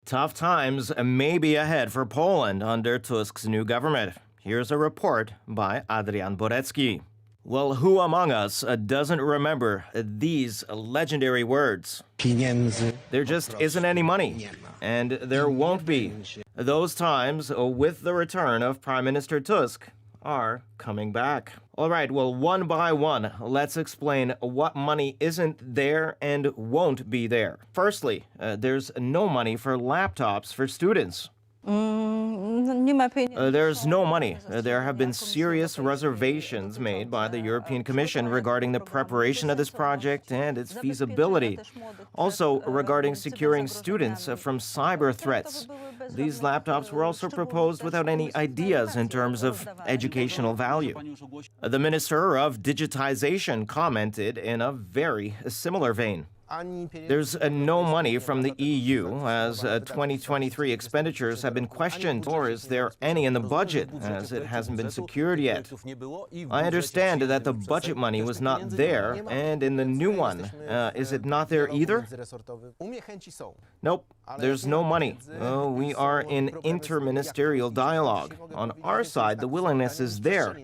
Tough times may be ahead for Poland under Tusk's new government. Here's a report by Adrian Borecki. Well, who among us doesn't remember these legendary words? There just isn't any money, and there won't be. Those times, with the return of Prime Minister Tusk, are coming back. All right, well, one by one, let's explain what money isn't there and won't be there. Firstly, there's no money for laptops for students. There's no money. There have been serious reservations made by the European Commission regarding the preparation of this project and its feasibility. Also, regarding securing students from cyber threats. These laptops were also proposed without any ideas in terms of educational value. The Minister of Digitization commented in a very similar vein. There's no money from the EU, as 2023 expenditures have been questioned, or is there any in the budget, as it hasn't been secured yet. I understand that the budget money was not there, and in the new one, is it not there either? Nope, there's no money. We are in interministerial dialogue. On our side, the willingness is there,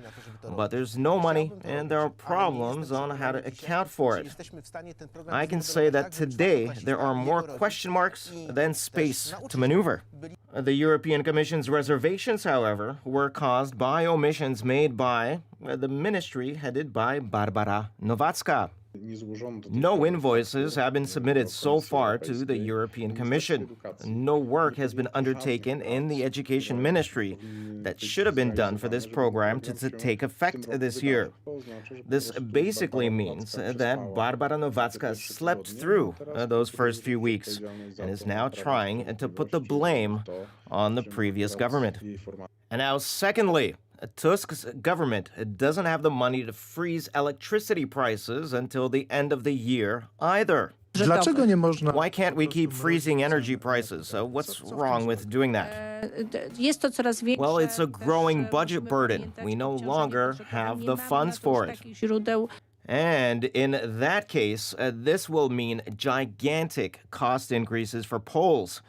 but there's no money, and there are problems on how to account for it. I can say that today there are more question marks than space to maneuver. The European Commission's reservations, however, were caused by omissions made by the ministry headed by Barbara Nowacka. No invoices have been submitted so far to the European Commission. No work has been undertaken in the Education Ministry that should have been done for this program to take effect this year. This basically means that Barbara Nowacka slept through those first few weeks and is now trying to put the blame on the previous government. And now, secondly, Tusk's government doesn't have the money to freeze electricity prices until the end of the year either. Why can't we keep freezing energy prices? What's wrong with doing that? Well, it's a growing budget burden. We no longer have the funds for it. And in that case, this will mean gigantic cost increases for Poles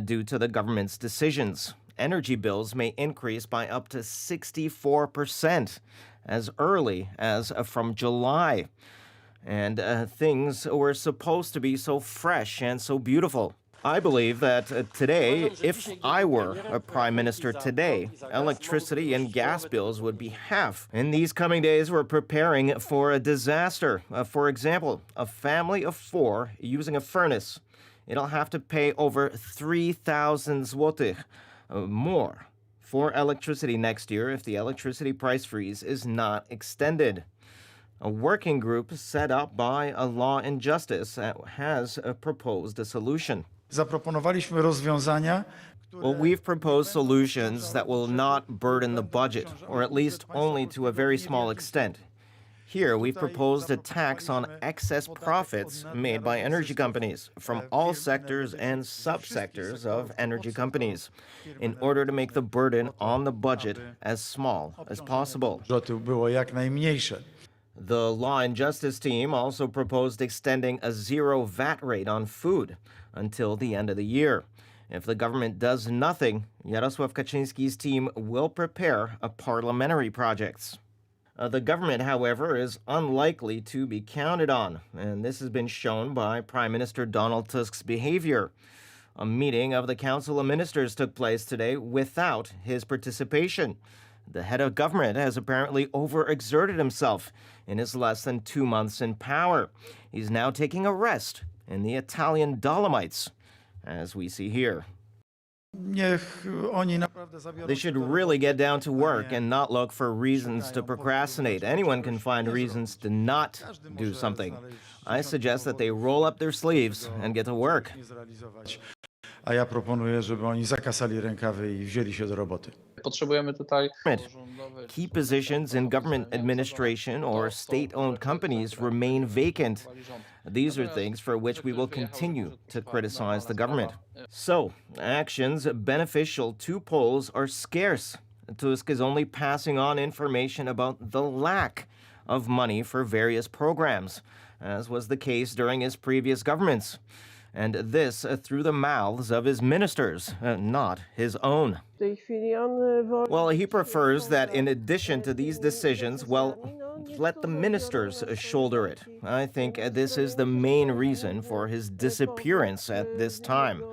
due to the government's decisions. Energy bills may increase by up to 64% as early as from July. And things were supposed to be so fresh and so beautiful. I believe that today, if I were a prime minister today, electricity and gas bills would be half. In these coming days, we're preparing for a disaster. For example, a family of 4 using a furnace. It'll have to pay over 3,000 złotych. More for electricity next year if the electricity price freeze is not extended. A working group set up by Law and Justice has proposed a solution. Well, we've proposed solutions that will not burden the budget, or at least only to a very small extent. Here, we've proposed a tax on excess profits made by energy companies from all sectors and subsectors of energy companies in order to make the burden on the budget as small as possible. The Law and Justice team also proposed extending a zero VAT rate on food until the end of the year. If the government does nothing, Jarosław Kaczyński's team will prepare parliamentary projects. The government, however, is unlikely to be counted on, and this has been shown by Prime Minister Donald Tusk's behavior. A meeting of the Council of Ministers took place today without his participation. The head of government has apparently overexerted himself in his less than 2 months in power. He's now taking a rest in the Italian Dolomites, as we see here. They should really get down to work and not look for reasons to procrastinate. Anyone can find reasons to not do something. I suggest that they roll up their sleeves and get to work. A ja proponuję, żeby oni zakasali rękawy i wzięli się do roboty. Key positions in government administration or state-owned companies remain vacant. These are things for which we will continue to criticize the government. So, actions beneficial to Poles are scarce. Tusk is only passing on information about the lack of money for various programs, as was the case during his previous governments. and this through the mouths of his ministers, not his own. Well, he prefers that in addition to these decisions, let the ministers shoulder it. I think this is the main reason for his disappearance at this time.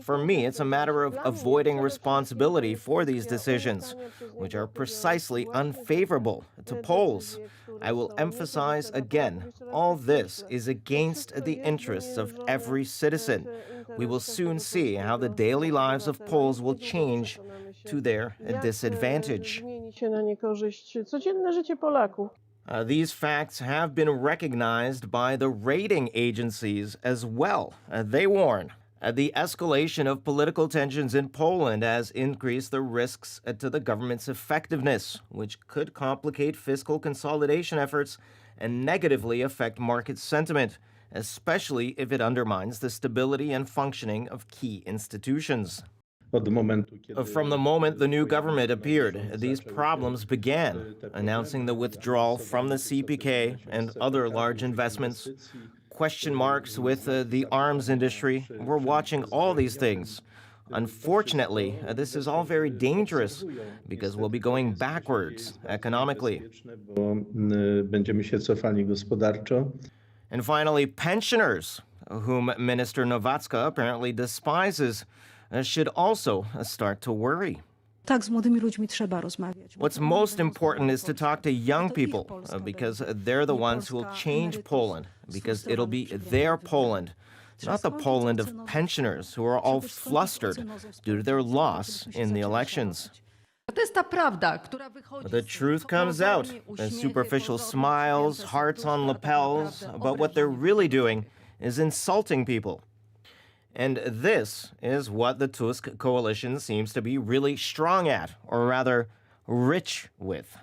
For me, it's a matter of avoiding responsibility for these decisions, which are precisely unfavorable to Poles. I will emphasize again, all this is against the interests of every citizen. We will soon see how the daily lives of Poles will change to their disadvantage. These facts have been recognized by the rating agencies as well. They warn the escalation of political tensions in Poland has increased the risks to the government's effectiveness, which could complicate fiscal consolidation efforts and negatively affect market sentiment, especially if it undermines the stability and functioning of key institutions. From the moment the new government appeared, these problems began, announcing the withdrawal from the CPK and other large investments, question marks with the arms industry. We're watching all these things. Unfortunately, this is all very dangerous because we'll be going backwards economically. And finally, pensioners, whom Minister Nowacka apparently despises, should also start to worry. What's most important is to talk to young people because they're the ones who will change Poland, because it'll be their Poland, not the Poland of pensioners who are all flustered due to their loss in the elections. The truth comes out. Superficial smiles, hearts on lapels, but what they're really doing is insulting people. And this is what the Tusk coalition seems to be really strong at, or rather, rich with.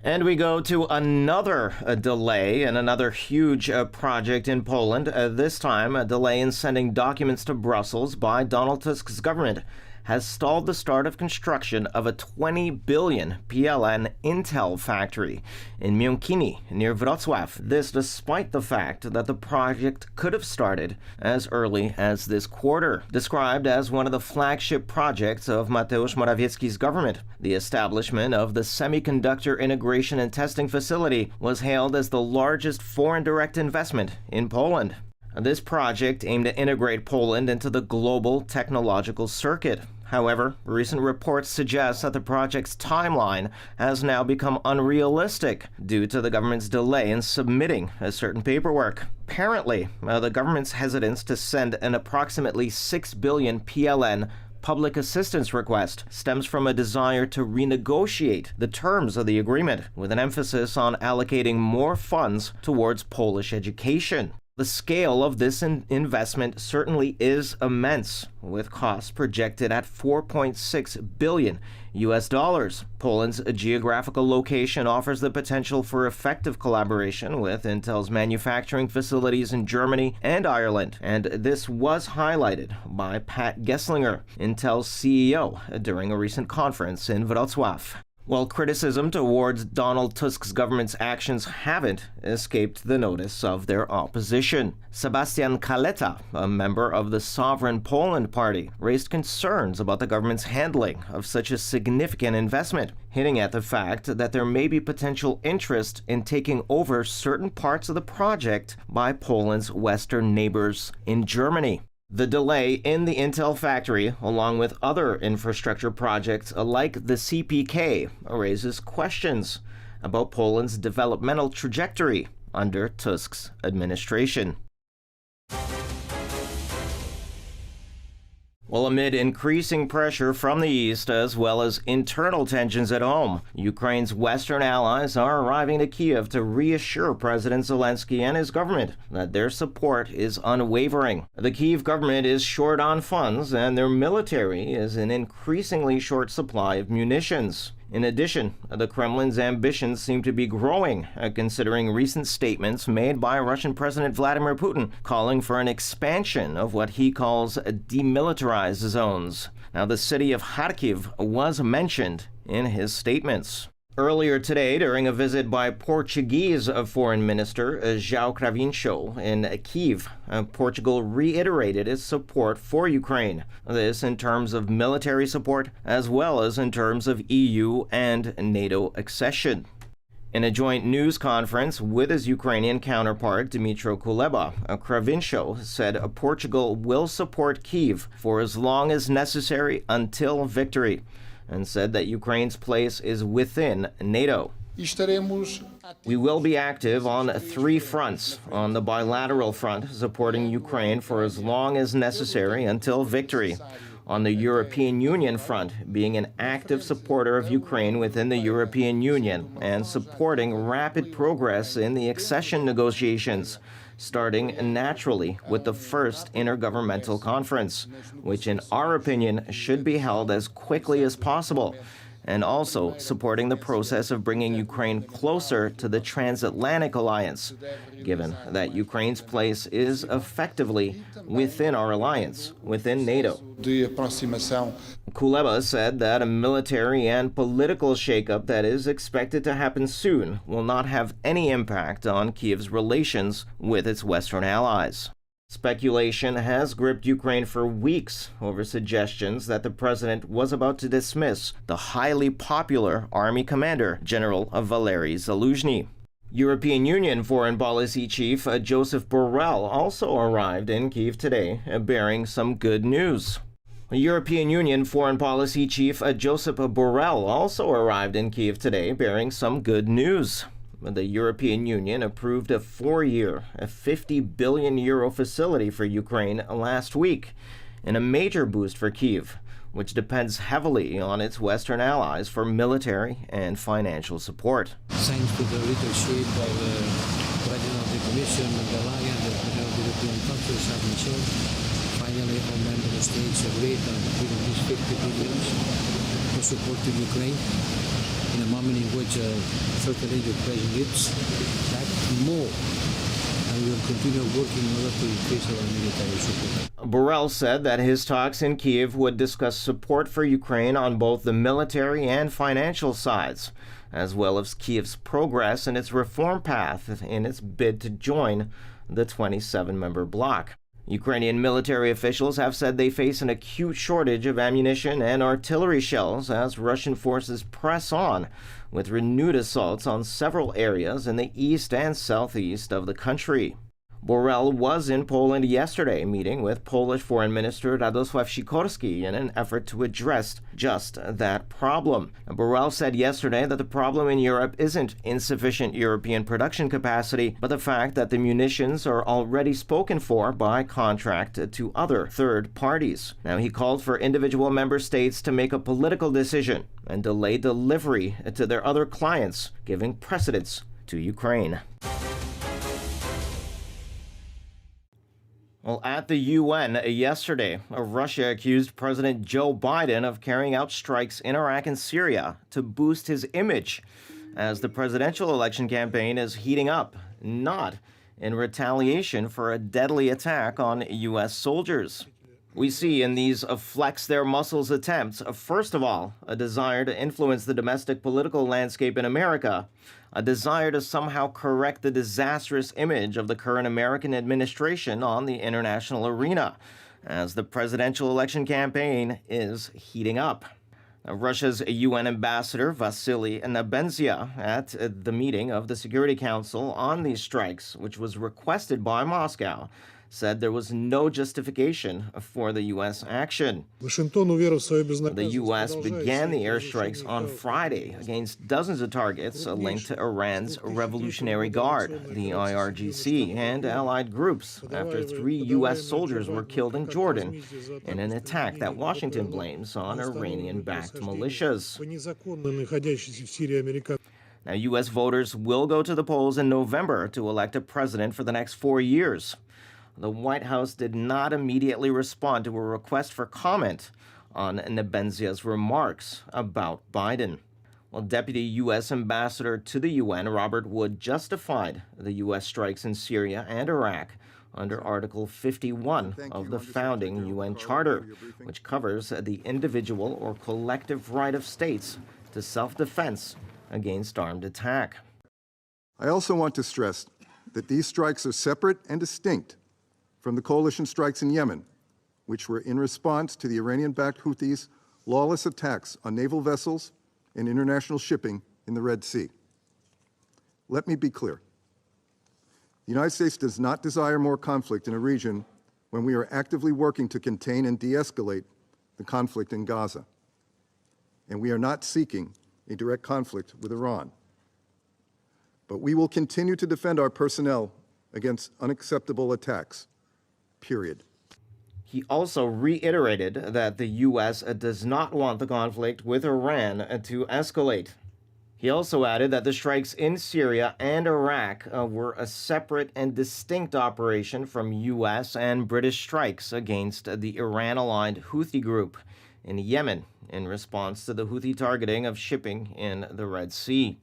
And we go to another delay in another huge project in Poland. This time, a delay in sending documents to Brussels by Donald Tusk's government has stalled the start of construction of a 20 billion PLN Intel factory in Miękiny, near Wrocław. This despite the fact that the project could have started as early as this quarter. Described as one of the flagship projects of Mateusz Morawiecki's government, the establishment of the Semiconductor Integration and Testing Facility was hailed as the largest foreign direct investment in Poland. This project aimed to integrate Poland into the global technological circuit. However, recent reports suggest that the project's timeline has now become unrealistic due to the government's delay in submitting a certain paperwork. Apparently, the government's hesitance to send an approximately 6 billion PLN public assistance request stems from a desire to renegotiate the terms of the agreement, with an emphasis on allocating more funds towards Polish education. The scale of this investment certainly is immense, with costs projected at $4.6 billion. Poland's geographical location offers the potential for effective collaboration with Intel's manufacturing facilities in Germany and Ireland, and this was highlighted by Pat Gesslinger, Intel's CEO, during a recent conference in Wrocław. While criticism towards Donald Tusk's government's actions haven't escaped the notice of their opposition. Sebastian Kaleta, a member of the Sovereign Poland Party, raised concerns about the government's handling of such a significant investment, hinting at the fact that there may be potential interest in taking over certain parts of the project by Poland's western neighbors in Germany. The delay in the Intel factory, along with other infrastructure projects like the CPK, raises questions about Poland's developmental trajectory under Tusk's administration. Well, amid increasing pressure from the East as well as internal tensions at home, Ukraine's Western allies are arriving to Kyiv to reassure President Zelensky and his government that their support is unwavering. The Kyiv government is short on funds, and their military is in increasingly short supply of munitions. In addition, the Kremlin's ambitions seem to be growing, considering recent statements made by Russian President Vladimir Putin calling for an expansion of what he calls demilitarized zones. Now, the city of Kharkiv was mentioned in his statements. Earlier today, during a visit by Portuguese Foreign Minister João Cravinho in Kyiv, Portugal reiterated its support for Ukraine. This in terms of military support as well as in terms of EU and NATO accession. In a joint news conference with his Ukrainian counterpart, Dmytro Kuleba, Cravinho said Portugal will support Kyiv for as long as necessary until victory, and said that Ukraine's place is within NATO. We will be active on three fronts. On the bilateral front, supporting Ukraine for as long as necessary until victory. On the European Union front, being an active supporter of Ukraine within the European Union and supporting rapid progress in the accession negotiations, starting naturally with the first intergovernmental conference, which in our opinion should be held as quickly as possible, and also supporting the process of bringing Ukraine closer to the transatlantic alliance, given that Ukraine's place is effectively within our alliance, within NATO. Kuleba said that a military and political shakeup that is expected to happen soon will not have any impact on Kyiv's relations with its Western allies. Speculation has gripped Ukraine for weeks over suggestions that the president was about to dismiss the highly popular army commander, General Valery Zaluzhny. European Union Foreign Policy Chief Joseph Borrell also arrived in Kyiv today, bearing some good news. European Union Foreign Policy Chief Joseph Borrell also arrived in Kyiv today, bearing some good news. The European Union approved a 4-year, €50 billion facility for Ukraine last week, in a major boost for Kyiv, which depends heavily on its Western allies for military and financial support. Thanks to the leadership of the President of the Commission and the Lion, the President of the European countries have ensured finally all member states agreed on giving these 50 billion for support to Ukraine in a moment in which certainly Ukraine needs that more, and we will continue working in order to increase our military support. Borrell said that his talks in Kyiv would discuss support for Ukraine on both the military and financial sides, as well as Kyiv's progress in its reform path in its bid to join the 27-member bloc. Ukrainian military officials have said they face an acute shortage of ammunition and artillery shells as Russian forces press on with renewed assaults on several areas in the east and southeast of the country. Borrell was in Poland yesterday, meeting with Polish Foreign Minister Radosław Sikorski in an effort to address just that problem. Borrell said yesterday that the problem in Europe isn't insufficient European production capacity, but the fact that the munitions are already spoken for by contract to other third parties. Now, he called for individual member states to make a political decision and delay delivery to their other clients, giving precedence to Ukraine. Well, at the UN yesterday, Russia accused President Joe Biden of carrying out strikes in Iraq and Syria to boost his image as the presidential election campaign is heating up, not in retaliation for a deadly attack on U.S. soldiers. We see in these flex their muscles attempts, first of all, a desire to influence the domestic political landscape in America, a desire to somehow correct the disastrous image of the current American administration on the international arena, as the presidential election campaign is heating up. Russia's UN ambassador Vasily Nebenzia at the meeting of the Security Council on these strikes, which was requested by Moscow, said there was no justification for the U.S. action. The U.S. began the airstrikes on Friday against dozens of targets linked to Iran's Revolutionary Guard, the IRGC, and allied groups after 3 U.S. soldiers were killed in Jordan in an attack that Washington blames on Iranian-backed militias. Now, U.S. voters will go to the polls in November to elect a president for the next 4 years. The White House did not immediately respond to a request for comment on Nebenzia's remarks about Biden. Well, Deputy U.S. Ambassador to the UN, Robert Wood, justified the U.S. strikes in Syria and Iraq under Article 51 of the founding UN Charter, which covers the individual or collective right of states to self-defense against armed attack. I also want to stress that these strikes are separate and distinct from the coalition strikes in Yemen, which were in response to the Iranian-backed Houthis' lawless attacks on naval vessels and international shipping in the Red Sea. Let me be clear. The United States does not desire more conflict in a region when we are actively working to contain and de-escalate the conflict in Gaza. And we are not seeking a direct conflict with Iran. But we will continue to defend our personnel against unacceptable attacks, period. He also reiterated that the U.S. does not want the conflict with Iran to escalate. He also added that the strikes in Syria and Iraq were a separate and distinct operation from U.S. and British strikes against the Iran-aligned Houthi group in Yemen in response to the Houthi targeting of shipping in the Red Sea.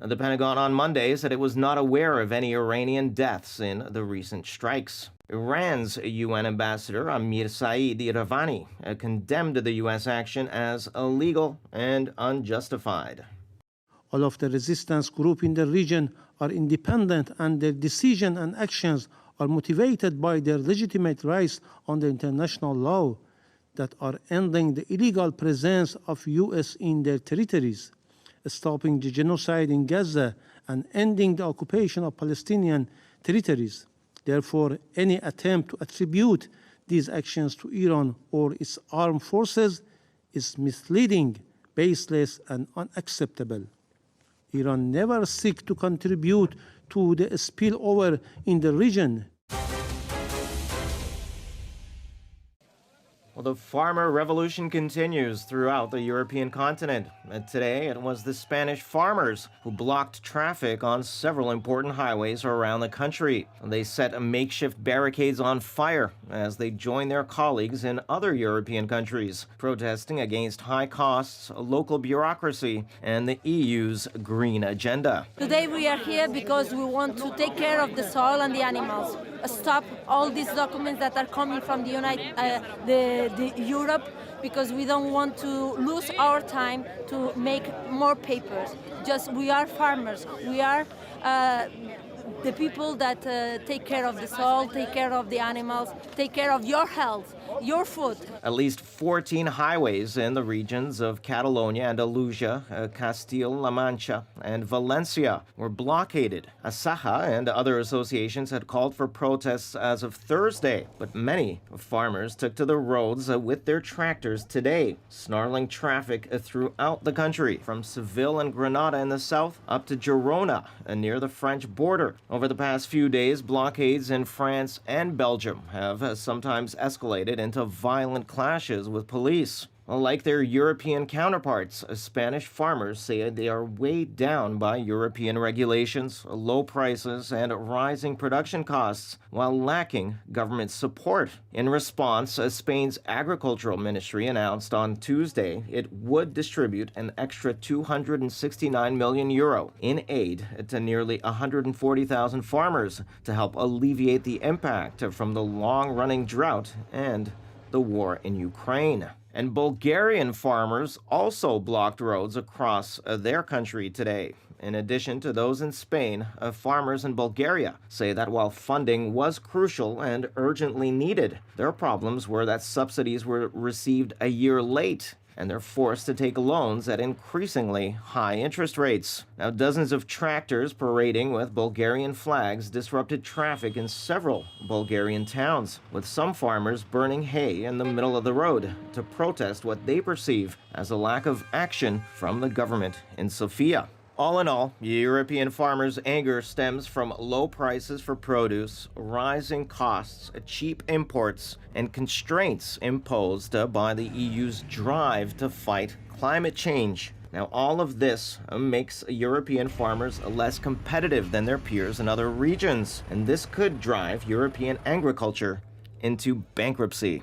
The Pentagon on Monday said it was not aware of any Iranian deaths in the recent strikes. Iran's UN ambassador Amir Saeed Iravani condemned the U.S. action as illegal and unjustified. All of the resistance groups in the region are independent, and their decisions and actions are motivated by their legitimate rights under international law that are ending the illegal presence of U.S. in their territories, stopping the genocide in Gaza, and ending the occupation of Palestinian territories. Therefore, any attempt to attribute these actions to Iran or its armed forces is misleading, baseless, and unacceptable. Iran never seeks to contribute to the spillover in the region. Well, the farmer revolution continues throughout the European continent. And today, it was the Spanish farmers who blocked traffic on several important highways around the country. They set makeshift barricades on fire as they joined their colleagues in other European countries, protesting against high costs, local bureaucracy, and the EU's green agenda. Today we are here because we want to take care of the soil and the animals. Stop all these documents that are coming from the Europe, because we don't want to lose our time to make more papers. Just we are farmers. We are the people that take care of the soil, take care of the animals, take care of your health, your food. At least 14 highways in the regions of Catalonia, Andalusia, Castile-La Mancha, and Valencia were blockaded. Asaja and other associations had called for protests as of Thursday, but many farmers took to the roads with their tractors today, snarling traffic throughout the country, from Seville and Granada in the south up to Girona near the French border. Over the past few days, blockades in France and Belgium have sometimes escalated into violent clashes with police. Like their European counterparts, Spanish farmers say they are weighed down by European regulations, low prices, and rising production costs, while lacking government support. In response, Spain's agricultural ministry announced on Tuesday it would distribute an extra €269 million in aid to nearly 140,000 farmers to help alleviate the impact from the long-running drought and the war in Ukraine. And Bulgarian farmers also blocked roads across their country today. In addition to those in Spain, farmers in Bulgaria say that while funding was crucial and urgently needed, their problems were that subsidies were received a year late, and they're forced to take loans at increasingly high interest rates. Now, dozens of tractors parading with Bulgarian flags disrupted traffic in several Bulgarian towns, with some farmers burning hay in the middle of the road to protest what they perceive as a lack of action from the government in Sofia. All in all, European farmers' anger stems from low prices for produce, rising costs, cheap imports, and constraints imposed by the EU's drive to fight climate change. Now, all of this makes European farmers less competitive than their peers in other regions, and this could drive European agriculture into bankruptcy.